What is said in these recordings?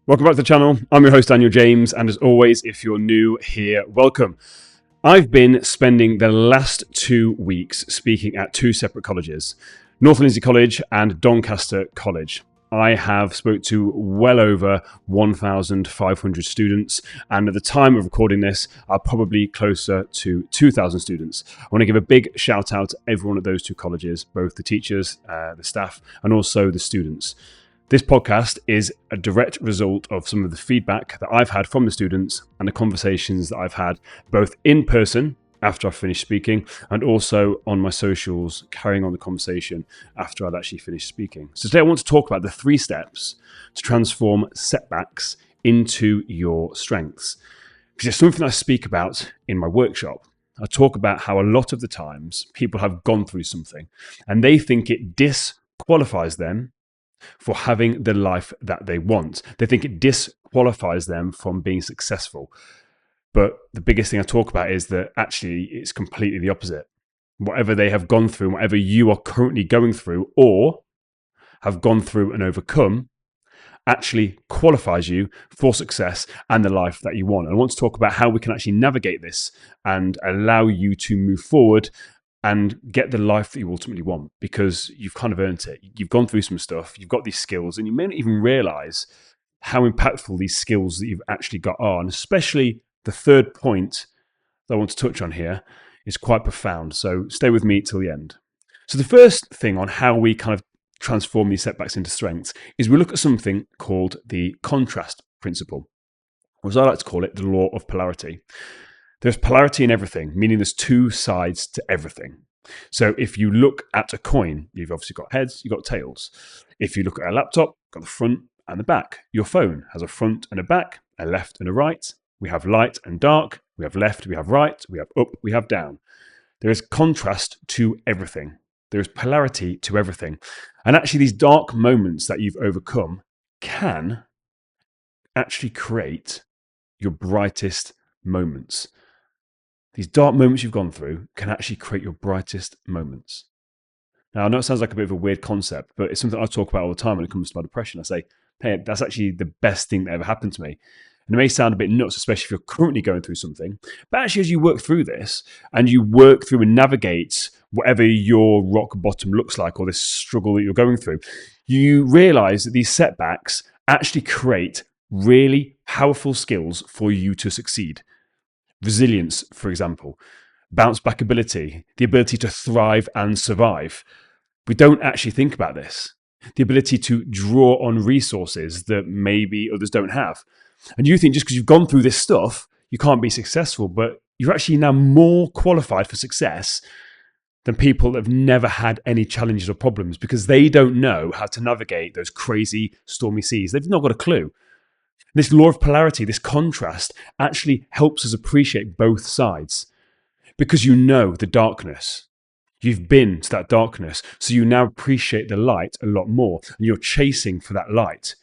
Welcome back to the channel. I'm your host, Daniel James, and as always, if you're new here, welcome. I've been spending the last 2 weeks speaking at two separate colleges, North Lindsey College and Doncaster College. I have spoke to well over 1,500 students, and at the time of recording this, are probably closer to 2,000 students. I want to give a big shout out to everyone at those two colleges, both the teachers, the staff, and also the students. This podcast is a direct result of some of the feedback that I've had from the students and the conversations that I've had both in person after I've finished speaking and also on my socials, carrying on the conversation after I'd actually finished speaking. So today I want to talk about the 3 steps to transform setbacks into your strengths. Because it's something I speak about in my workshop. I talk about how a lot of the times people have gone through something and they think it disqualifies them for having the life that they want. They think it disqualifies them from being successful. But the biggest thing I talk about is that actually it's completely the opposite. Whatever they have gone through, whatever you are currently going through or have gone through and overcome, actually qualifies you for success and the life that you want. And I want to talk about how we can actually navigate this and allow you to move forward and get the life that you ultimately want, because you've kind of earned it. You've gone through some stuff, you've got these skills, and you may not even realize how impactful these skills that you've actually got are. And especially the third point that I want to touch on here is quite profound. So stay with me till the end. So the first thing on how we kind of transform these setbacks into strengths is we look at something called the contrast principle, or as I like to call it, the law of polarity. There's polarity in everything, meaning there's 2 sides to everything. So if you look at a coin, you've obviously got heads, you've got tails. If you look at a laptop, you've got the front and the back. Your phone has a front and a back, a left and a right. We have light and dark. We have left, we have right, we have up, we have down. There is contrast to everything. There is polarity to everything. And actually these dark moments that you've overcome can actually create your brightest moments. These dark moments you've gone through can actually create your brightest moments. Now, I know it sounds like a bit of a weird concept, but it's something I talk about all the time when it comes to my depression. I say, hey, that's actually the best thing that ever happened to me. And it may sound a bit nuts, especially if you're currently going through something. But actually, as you work through this and you work through and navigate whatever your rock bottom looks like or this struggle that you're going through, you realize that these setbacks actually create really powerful skills for you to succeed. Resilience, for example, bounce back ability, the ability to thrive and survive. We don't actually think about this. The ability to draw on resources that maybe others don't have. And you think just because you've gone through this stuff, you can't be successful, but you're actually now more qualified for success than people that have never had any challenges or problems because they don't know how to navigate those crazy stormy seas. They've not got a clue. This law of polarity, this contrast, actually helps us appreciate both sides because you know the darkness. You've been to that darkness, so you now appreciate the light a lot more, and you're chasing for that light.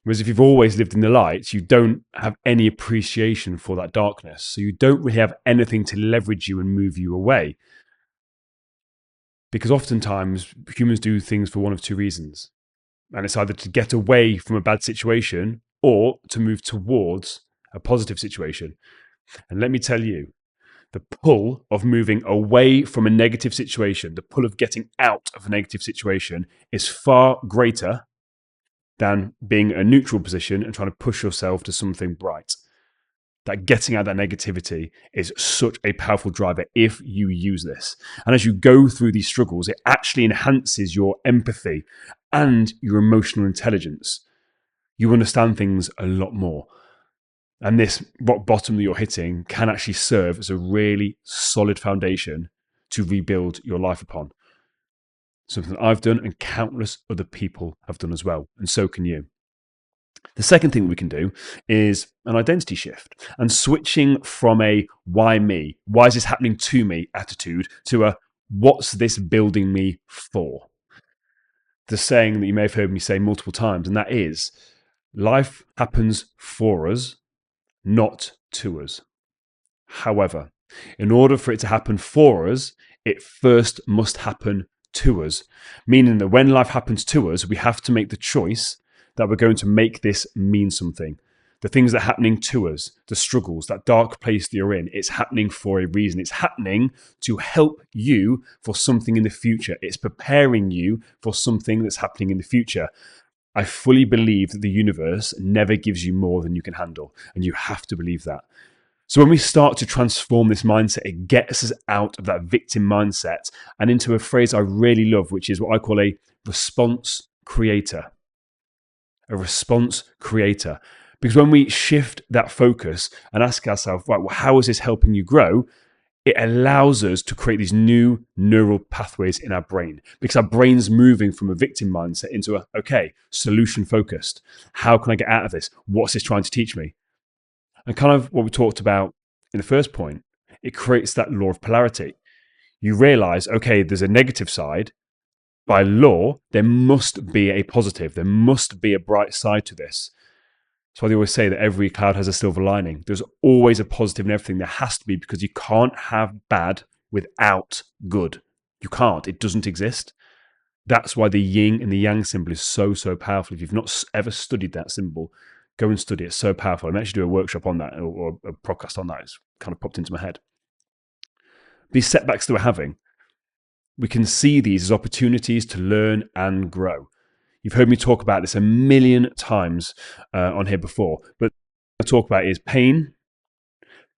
Whereas if you've always lived in the light, you don't have any appreciation for that darkness, so you don't really have anything to leverage you and move you away. Because oftentimes, humans do things for one of 2 reasons, and it's either to get away from a bad situation or to move towards a positive situation. And let me tell you, the pull of moving away from a negative situation, the pull of getting out of a negative situation is far greater than being in a neutral position and trying to push yourself to something bright. That getting out of that negativity is such a powerful driver if you use this. And as you go through these struggles, it actually enhances your empathy and your emotional intelligence. You understand things a lot more. And this rock bottom that you're hitting can actually serve as a really solid foundation to rebuild your life upon. Something that I've done and countless other people have done as well. And so can you. The second thing we can do is an identity shift and switching from a why me, why is this happening to me attitude to a what's this building me for? The saying that you may have heard me say multiple times, and that is, life happens for us, not to us. However, in order for it to happen for us, it first must happen to us, meaning that when life happens to us, we have to make the choice that we're going to make this mean something. The things that are happening to us, the struggles, that dark place that you're in, it's happening for a reason. It's happening to help you for something in the future. It's preparing you for something that's happening in the future. I fully believe that the universe never gives you more than you can handle, and you have to believe that. So when we start to transform this mindset, it gets us out of that victim mindset and into a phrase I really love, which is what I call a response creator. A response creator. Because when we shift that focus and ask ourselves, right, well, how is this helping you grow? It allows us to create these new neural pathways in our brain, because our brain's moving from a victim mindset into solution focused. How can I get out of this? What's this trying to teach me? And kind of what we talked about in the first point, it creates that law of polarity. You realize, there's a negative side. By law, there must be a positive. There must be a bright side to this. That's why they always say that every cloud has a silver lining. There's always a positive in everything. There has to be, because you can't have bad without good. You can't. It doesn't exist. That's why the yin and the yang symbol is so, so powerful. If you've not ever studied that symbol, go and study it. It's so powerful. I may actually do a workshop on that or a podcast on that. It's kind of popped into my head. These setbacks that we're having, we can see these as opportunities to learn and grow. You've heard me talk about this a million times on here before, but what I talk about is pain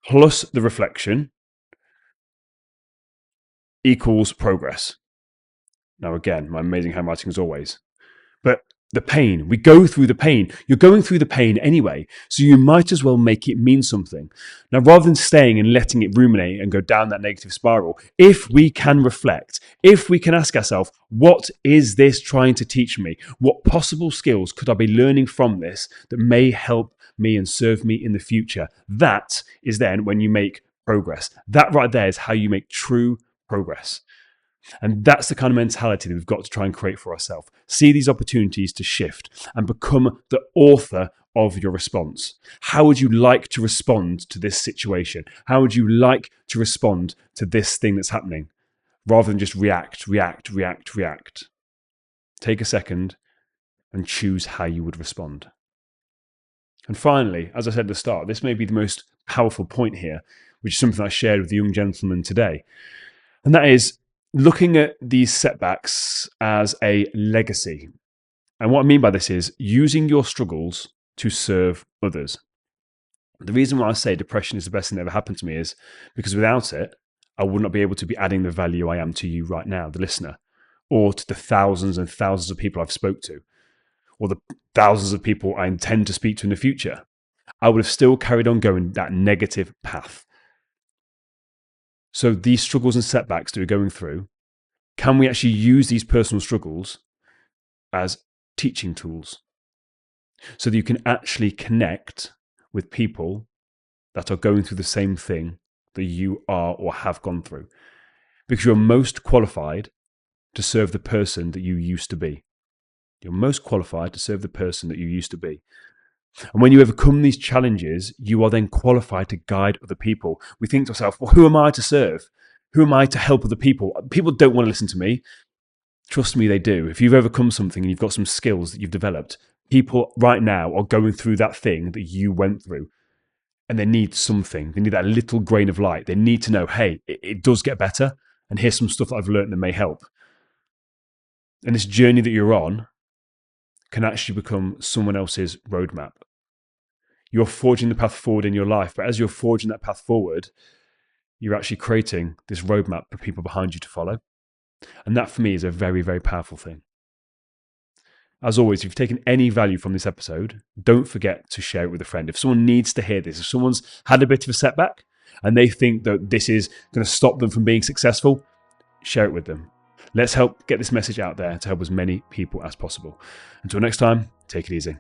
plus the reflection equals progress. Now, again, my amazing handwriting as always. But the pain, we go through the pain. You're going through the pain anyway, so you might as well make it mean something. Now, rather than staying and letting it ruminate and go down that negative spiral, if we can reflect, if we can ask ourselves, what is this trying to teach me? What possible skills could I be learning from this that may help me and serve me in the future? That is then when you make progress. That right there is how you make true progress. And that's the kind of mentality that we've got to try and create for ourselves. See these opportunities to shift and become the author of your response. How would you like to respond to this situation? How would you like to respond to this thing that's happening? Rather than just react. Take a second and choose how you would respond. And finally, as I said at the start, this may be the most powerful point here, which is something I shared with the young gentleman today. And that is looking at these setbacks as a legacy. And what I mean by this is using your struggles to serve others. The reason why I say depression is the best thing that ever happened to me is because without it, I would not be able to be adding the value I am to you right now, the listener, or to the thousands and thousands of people I've spoke to, or the thousands of people I intend to speak to in the future. I would have still carried on going that negative path. So these struggles and setbacks that we're going through, can we actually use these personal struggles as teaching tools so that you can actually connect with people that are going through the same thing that you are or have gone through? Because you're most qualified to serve the person that you used to be. You're most qualified to serve the person that you used to be. And when you overcome these challenges, you are then qualified to guide other people. We think to ourselves, well, who am I to serve? Who am I to help other people? People don't want to listen to me. Trust me, they do. If you've overcome something and you've got some skills that you've developed, people right now are going through that thing that you went through. And they need something. They need that little grain of light. They need to know, hey, it does get better. And here's some stuff that I've learned that may help. And this journey that you're on can actually become someone else's roadmap. You're forging the path forward in your life, but as you're forging that path forward, you're actually creating this roadmap for people behind you to follow. And that for me is a very, very powerful thing. As always, if you've taken any value from this episode, don't forget to share it with a friend. If someone needs to hear this, if someone's had a bit of a setback and they think that this is going to stop them from being successful, share it with them. Let's help get this message out there to help as many people as possible. Until next time, take it easy.